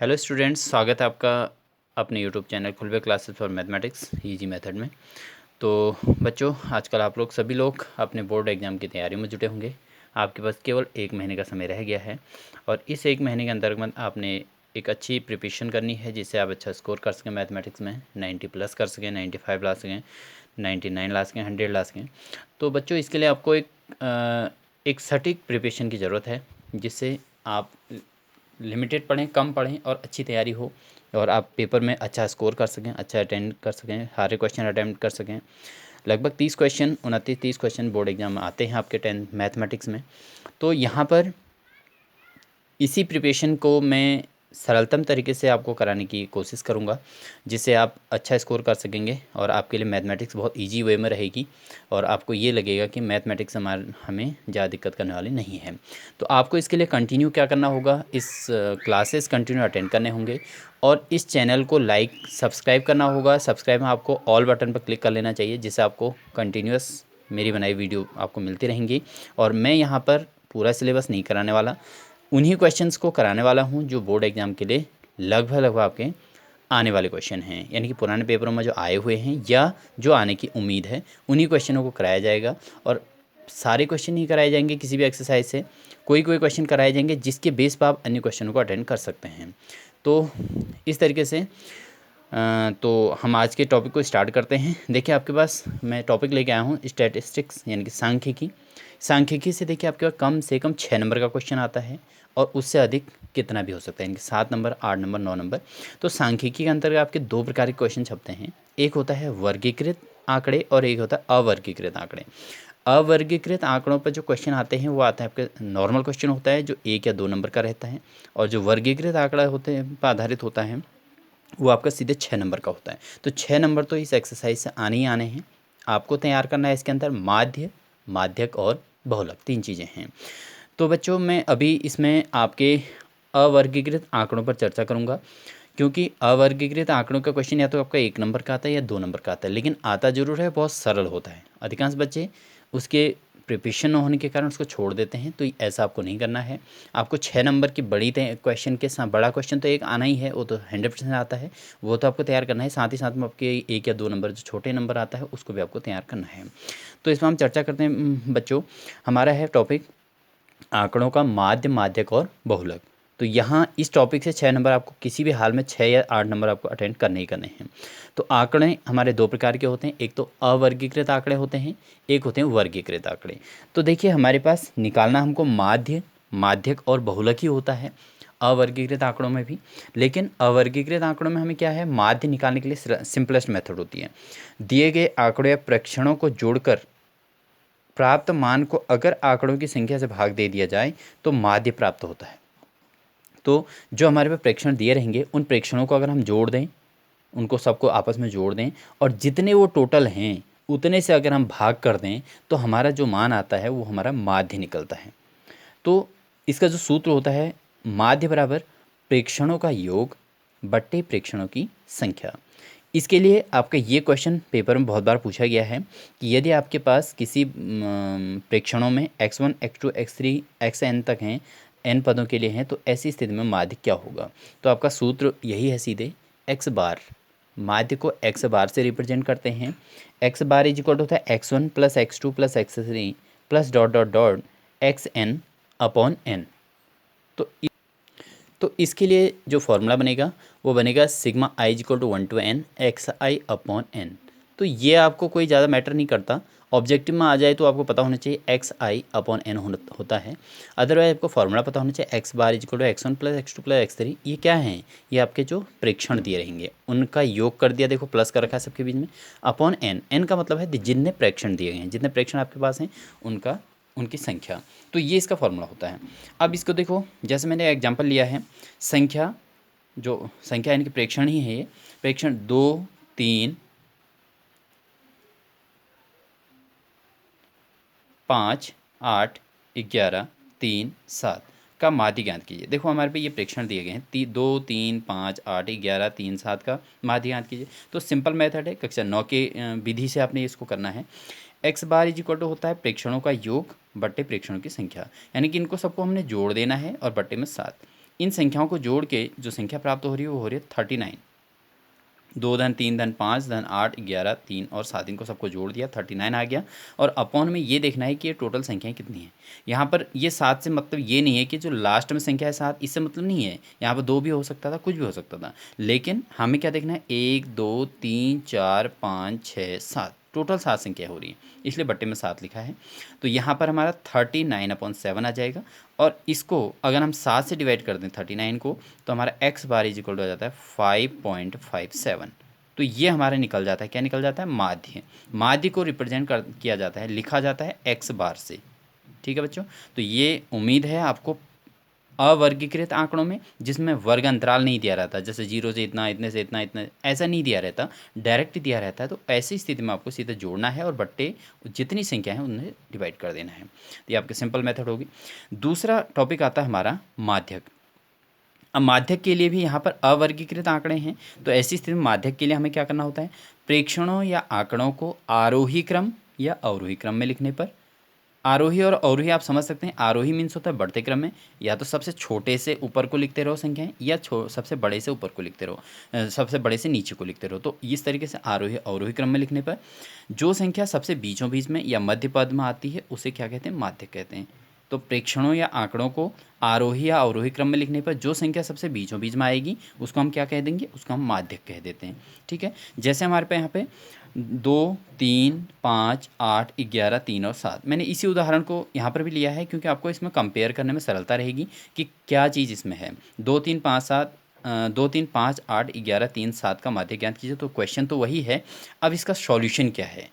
Hello students, स्वागत है आपका अपने यूट्यूब चैनल खुलवे classes for mathematics easy method में। तो बच्चों, आजकल आप लोग सभी लोग अपने बोर्ड एग्ज़ाम की तैयारी में जुटे होंगे। आपके पास केवल 1 महीने का समय रह गया है और इस 1 महीने के अंतर्गत आपने एक अच्छी प्रिपरेशन करनी है जिससे आप अच्छा स्कोर कर सकें मैथमेटिक्स में, 90+ कर सकें, 95 ला सकें, 99 ला सकें, 100 ला सकें। तो बच्चों, इसके लिए आपको एक सटीक प्रिपरेशन की ज़रूरत है जिससे आप लिमिटेड पढ़ें, कम पढ़ें और अच्छी तैयारी हो और आप पेपर में अच्छा स्कोर कर सकें, अच्छा अटेंड कर सकें, सारे क्वेश्चन अटेम्प्ट कर सकें। लगभग 30 क्वेश्चन बोर्ड एग्जाम में आते हैं आपके 10th मैथमेटिक्स में। तो यहाँ पर इसी प्रिपरेशन को मैं सरलतम तरीके से आपको कराने की कोशिश करूँगा जिससे आप अच्छा स्कोर कर सकेंगे और आपके लिए मैथमेटिक्स बहुत इजी वे में रहेगी और आपको ये लगेगा कि मैथमेटिक्स हमें ज़्यादा दिक्कत करने वाली नहीं है। तो आपको इसके लिए कंटिन्यू क्या करना होगा, इस क्लासेस कंटिन्यू अटेंड करने होंगे और इस चैनल को लाइक सब्सक्राइब करना होगा। सब्सक्राइब में आपको ऑल बटन पर क्लिक कर लेना चाहिए जिससे आपको कंटिन्यूस मेरी बनाई वीडियो आपको मिलती रहेंगी। और मैं यहाँ पर पूरा सिलेबस नहीं कराने वाला, उन्हीं क्वेश्चंस को कराने वाला हूँ जो बोर्ड एग्ज़ाम के लिए लगभग आपके आने वाले क्वेश्चन हैं, यानी कि पुराने पेपरों में जो आए हुए हैं या जो आने की उम्मीद है उन्हीं क्वेश्चनों को कराया जाएगा। और सारे क्वेश्चन नहीं कराए जाएंगे किसी भी एक्सरसाइज से, कोई क्वेश्चन कराए जाएंगे जिसके बेस पर आप अन्य क्वेश्चनों को अटेंड कर सकते हैं। तो इस तरीके से तो हम आज के टॉपिक को स्टार्ट करते हैं। देखिए, आपके पास मैं टॉपिक लेके आया हूँ स्टैटिस्टिक्स, यानी कि सांख्यिकी। सांख्यिकी से देखिए आपके पास कम से कम 6 नंबर का क्वेश्चन आता है और उससे अधिक कितना भी हो सकता है, यानी कि 7 नंबर, 8 नंबर, 9 नंबर। तो सांख्यिकी के अंतर्गत आपके 2 प्रकार के क्वेश्चन छपते हैं। एक होता है वर्गीकृत आंकड़े और एक होता है अवर्गीकृत आंकड़े। अवर्गीकृत आंकड़ों पर जो क्वेश्चन आते हैं वो आता है आपके नॉर्मल क्वेश्चन होता है जो 1 या 2 नंबर का रहता है, और जो वर्गीकृत आंकड़ा होते हैं पर आधारित होता है वो आपका सीधे 6 नंबर का होता है। तो 6 नंबर तो इस एक्सरसाइज से आने ही आने हैं। आपको तैयार करना है इसके अंदर माध्य, माध्यक और बहुलक, 3 चीज़ें हैं। तो बच्चों, मैं अभी इसमें आपके अवर्गीकृत आंकड़ों पर चर्चा करूंगा, क्योंकि अवर्गीकृत आंकड़ों का क्वेश्चन या तो आपका 1 नंबर का आता है या 2 नंबर का आता है, लेकिन आता ज़रूर है, बहुत सरल होता है। अधिकांश बच्चे उसके प्रिपरेशन न होने के कारण उसको छोड़ देते हैं, तो ऐसा आपको नहीं करना है। आपको 6 नंबर की बड़ी क्वेश्चन के साथ बड़ा क्वेश्चन तो एक आना ही है, वो तो 100% आता है, वो तो आपको तैयार करना है। साथ ही साथ में आपके 1 या 2 नंबर जो छोटे नंबर आता है उसको भी आपको तैयार करना है। तो इसमें हम चर्चा करते हैं बच्चों। हमारा है टॉपिक आंकड़ों का माध्य, माध्यक और बहुलक। तो यहाँ इस टॉपिक से 6 नंबर आपको किसी भी हाल में 6 या 8 नंबर आपको अटेंड करने ही करने हैं। तो आंकड़े हमारे 2 प्रकार के होते हैं, एक तो अवर्गीकृत आंकड़े होते हैं, एक होते हैं वर्गीकृत आंकड़े। तो देखिए, हमारे पास निकालना हमको माध्य, माध्यक और बहुलक ही होता है अवर्गीकृत आंकड़ों में भी। लेकिन अवर्गीकृत आंकड़ों में हमें क्या है, माध्य निकालने के लिए सिंपलेस्ट मेथड होती है, दिए गए आंकड़ों या प्रेक्षणों को जोड़कर प्राप्त मान को अगर आंकड़ों की संख्या से भाग दे दिया जाए तो माध्य प्राप्त होता है। तो जो हमारे पास प्रेक्षण दिए रहेंगे उन प्रेक्षणों को अगर हम जोड़ दें, उनको सबको आपस में जोड़ दें और जितने वो टोटल हैं उतने से अगर हम भाग कर दें तो हमारा जो मान आता है वो हमारा माध्य निकलता है। तो इसका जो सूत्र होता है, माध्य बराबर प्रेक्षणों का योग बट्टे प्रेक्षणों की संख्या। इसके लिए आपका ये क्वेश्चन पेपर में बहुत बार पूछा गया है कि यदि आपके पास किसी प्रेक्षणों में x1, x2, x3, xn तक हैं, n पदों के लिए हैं, तो ऐसी स्थिति में माध्य क्या होगा। तो आपका सूत्र यही है सीधे x बार। माध्य को x बार से रिप्रेजेंट करते हैं। x बार इज इक्वल होता है x1 plus x2 plus x3 plus dot dot dot xn upon n। तो इसके लिए जो फॉर्मूला बनेगा वो बनेगा sigma i equal to 1 to n x i upon n. तो ये आपको कोई ज़्यादा मैटर नहीं करता, ऑब्जेक्टिव में आ जाए तो आपको पता होना चाहिए एक्स आई अपॉन एन होता है। अदरवाइज आपको फॉर्मूला पता होना चाहिए x bar equal to x1 plus x2 plus x3। ये क्या है, ये आपके जो प्रेक्षण दिए रहेंगे उनका योग कर दिया, देखो प्लस कर रखा है सबके बीच में, अपॉन एन। एन का मतलब है जितने प्रेक्षण दिए गए हैं, जितने प्रेक्षण आपके पास हैं उनकी संख्या। तो ये इसका फॉर्मूला होता है। अब इसको देखो, जैसे मैंने एग्जांपल लिया है, संख्या, जो संख्या यानी कि प्रेक्षण ही है, ये प्रेक्षण 2, 3, 5, 8, 11, 3, 7 का माध्य ज्ञात कीजिए। देखो हमारे पे ये प्रेक्षण दिए गए हैं, 2, 3, 5, 8, 11, 3, 7 का माध्य ज्ञात कीजिए। तो सिंपल मेथड है, कक्षा 9 के विधि से आपने इसको करना है। X bar is equal to होता है प्रेक्षणों का योग बट्टे प्रेक्षणों की संख्या, यानी कि इनको सबको हमने जोड़ देना है और बट्टे में 7। इन संख्याओं को जोड़ के जो संख्या प्राप्त हो रही है वो हो रही है 39। 2 धन 3 धन 5 धन 8 11 3 और 7, इनको सबको जोड़ दिया 39 आ गया। और अपॉन में ये देखना है कि ये टोटल संख्याएं कितनी हैं। यहाँ पर ये 7 से मतलब ये नहीं है कि जो लास्ट में संख्या है 7, इससे मतलब नहीं है। यहाँ पर 2 भी हो सकता था, कुछ भी हो सकता था, लेकिन हमें क्या देखना है 1 2 3 4 5 6 7, टोटल 7 संख्या हो रही है, इसलिए बट्टे में 7 लिखा है। तो यहाँ पर हमारा 39/7 आ जाएगा। और इसको अगर हम 7 से डिवाइड कर दें 39 को, तो हमारा x bar is equal to आ जाता है 5.57। तो ये हमारा निकल जाता है, क्या निकल जाता है, माध्य। माध्य को रिप्रेजेंट किया जाता है, लिखा जाता है x बार से। ठीक है बच्चों, तो ये उम्मीद है आपको अवर्गीकृत आंकड़ों में, जिसमें वर्ग अंतराल नहीं दिया रहता, जैसे 0 से इतना, इतने से इतना, इतना, ऐसा नहीं दिया रहता, डायरेक्ट दिया रहता है, तो ऐसी स्थिति में आपको सीधे जोड़ना है और बट्टे जितनी संख्या है उन्हें डिवाइड कर देना है। तो ये आपकी सिंपल मेथड होगी। दूसरा टॉपिक आता है हमारा माध्यक। अब माध्यक के लिए भी यहाँ पर अवर्गीकृत आंकड़े हैं, तो ऐसी स्थिति में माध्यक के लिए हमें क्या करना होता है, प्रेक्षणों या आंकड़ों को आरोही क्रम या अवरोही क्रम में लिखने पर, आरोही और अवरोही आप समझ सकते हैं, आरोही मीन्स होता है बढ़ते क्रम में, या तो सबसे छोटे से ऊपर को लिखते रहो संख्याएं, या सबसे बड़े से ऊपर को लिखते रहो, सबसे बड़े से नीचे को लिखते रहो। तो इस तरीके से आरोही अवरोही क्रम में लिखने पर जो संख्या सबसे बीचों बीच में या मध्य पद में आती है उसे क्या कहते हैं, माध्यक कहते हैं। तो प्रेक्षणों या आंकड़ों को आरोही या अवरोही क्रम में लिखने पर जो संख्या सबसे बीचों बीच में आएगी उसको हम क्या कह देंगे, उसको हम माध्यक कह देते हैं। ठीक है, जैसे हमारे पे यहाँ पे 2 3 5 8 11 3 और 7, मैंने इसी उदाहरण को यहाँ पर भी लिया है क्योंकि आपको इसमें कंपेयर करने में सरलता रहेगी कि क्या चीज़ इसमें है। 2 3 5 7 2 3 5 8 11 3 7 का माध्य ज्ञात कीजिए, तो क्वेश्चन तो वही है। अब इसका सॉल्यूशन क्या है,